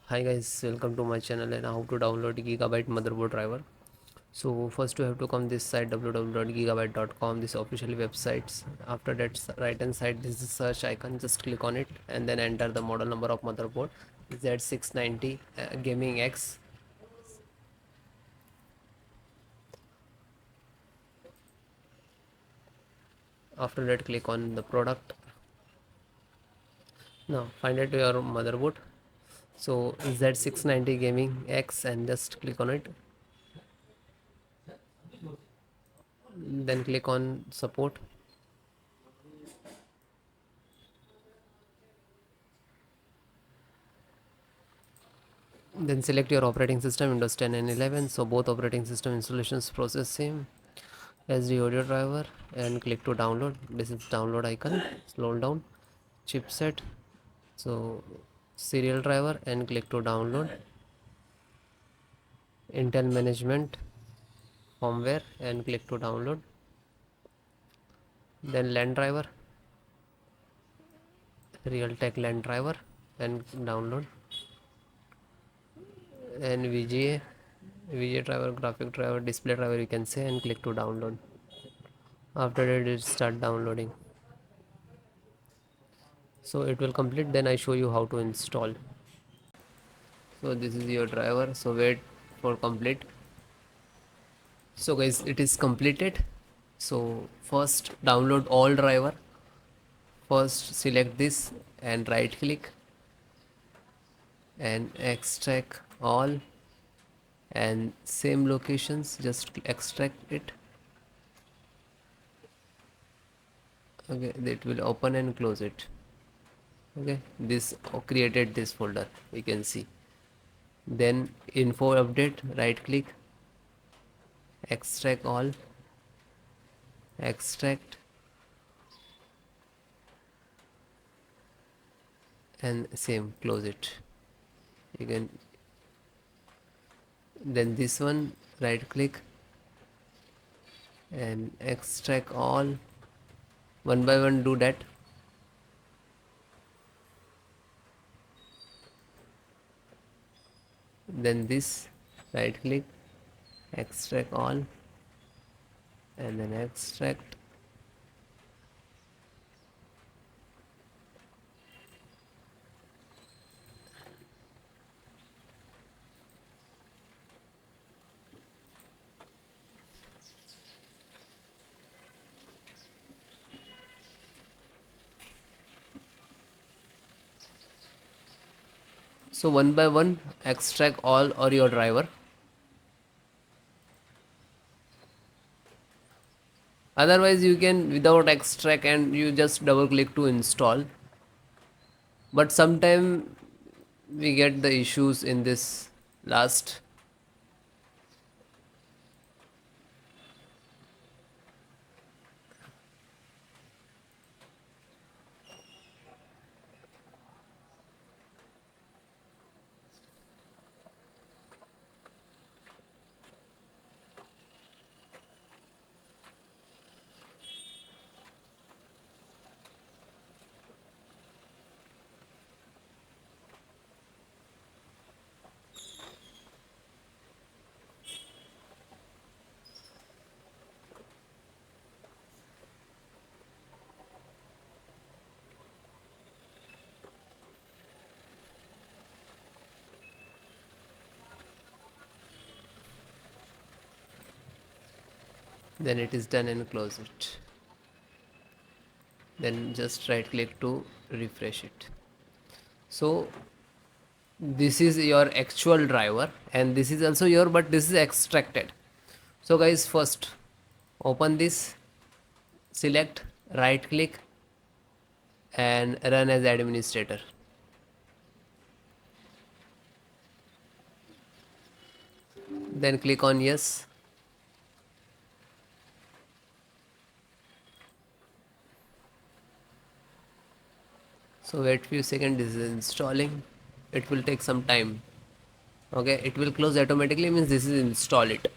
Hi guys, welcome to my channel and how to download Gigabyte motherboard driver. So first you have to come this site www.gigabyte.com, this official websites. After that right hand side this is search icon, just click on it and then enter the model number of motherboard Z690 Gaming X. After that click on the product. Now find out your motherboard. So Z690 Gaming X and just click on it. Then click on support. Then select your operating system Windows 10 and 11. So both operating system installations process same. SD audio driver and click to download. This is download icon. Scroll down. Chipset. So serial driver and click to download. Intel management firmware and click to download. Then LAN driver. Realtek LAN driver and download. And VGA driver, graphic driver, display driver you can say, and click to download. After that it start downloading. So it will complete, then I show you how to install. So this is your driver, so wait for complete. So guys, it is completed. So first download all driver. First select this and right click and extract all, and same locations just extract it. Okay, it will open and close it. Okay, this created this folder, we can see. Then info update, right click, extract all, extract, and same close it. You can, then this one right click and extract all, one by one do that. Then this right click, extract all, and then extract. So one by one extract all or your driver. Otherwise you can without extract and you just double click to install. But sometime we get the issues in this last. Then it is done and close it. Then just right click to refresh it. So this is your actual driver and this is also your, but this is extracted. So guys, first open this, select, right click and run as administrator. Then click on yes. So wait few seconds, this is installing. It will take some time. Okay, it will close automatically, means this is install it.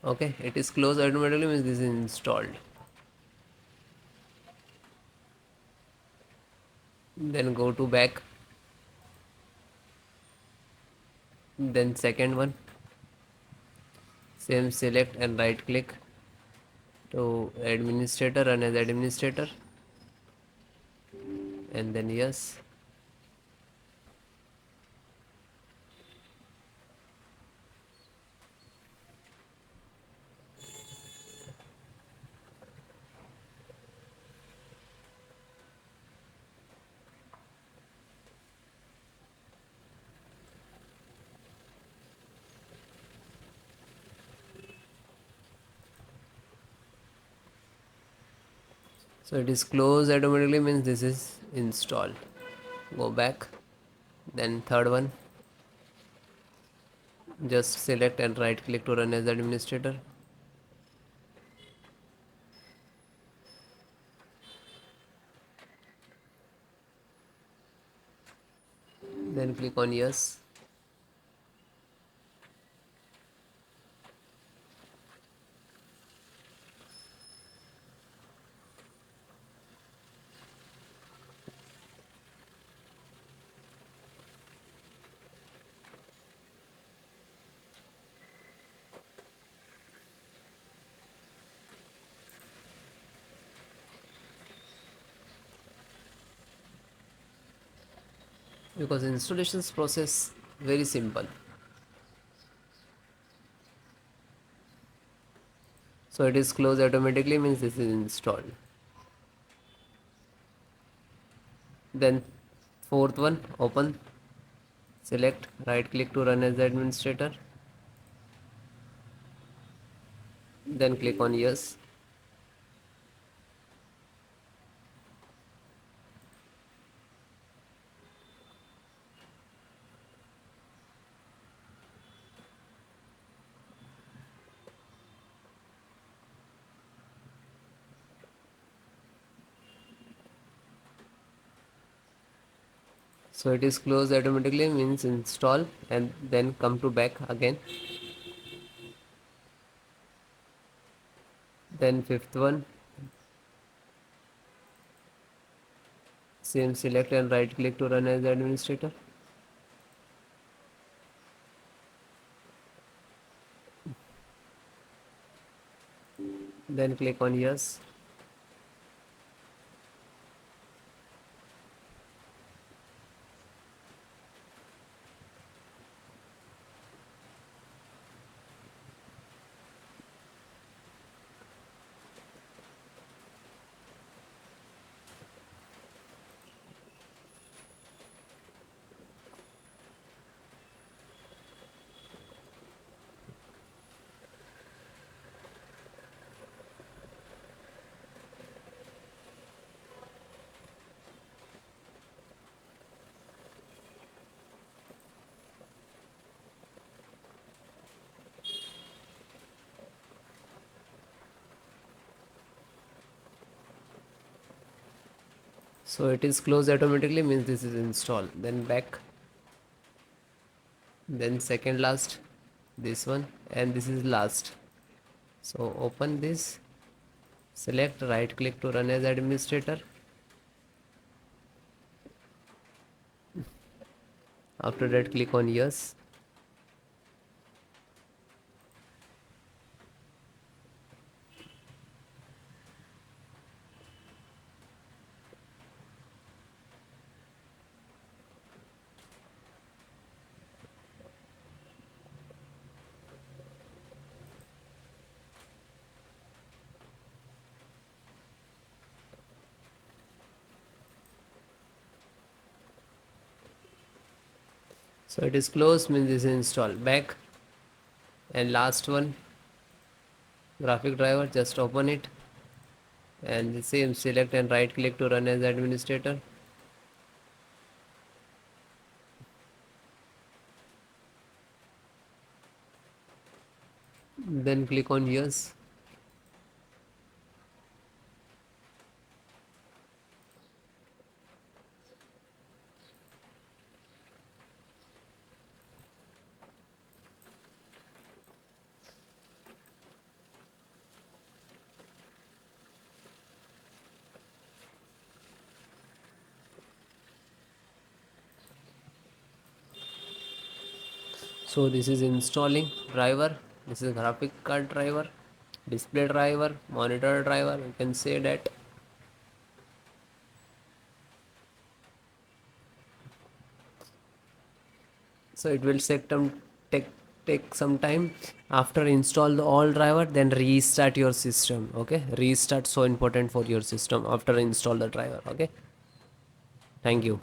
Okay, it is closed automatically means this is installed. Then go to back, then second one, same, select and right click to administrator, run as administrator, and then yes. So it is closed automatically means this is installed. Go back, then third one, just select and right click to run as administrator, then click on yes. Because installations process very simple. So it is closed automatically means this is installed. Then fourth one, open, select, right click to run as administrator, then click on yes. So it is closed automatically means install, and then come to back again. Then fifth one, same, select and right click to run as administrator, then click on yes. So it is closed automatically means this is installed. Then back, then second last, this one, and this is last. So open this, select, right click to run as administrator, after that click on yes. So it is closed means this is installed. Back, and last one, graphic driver, just open it, and the same, select and right click to run as administrator, then click on yes. So this is installing driver, this is graphic card driver, display driver, monitor driver, you can say that. So it will take take some time. After install the all driver, then restart your system. Okay, restart so important for your system after install the driver. Okay, thank you.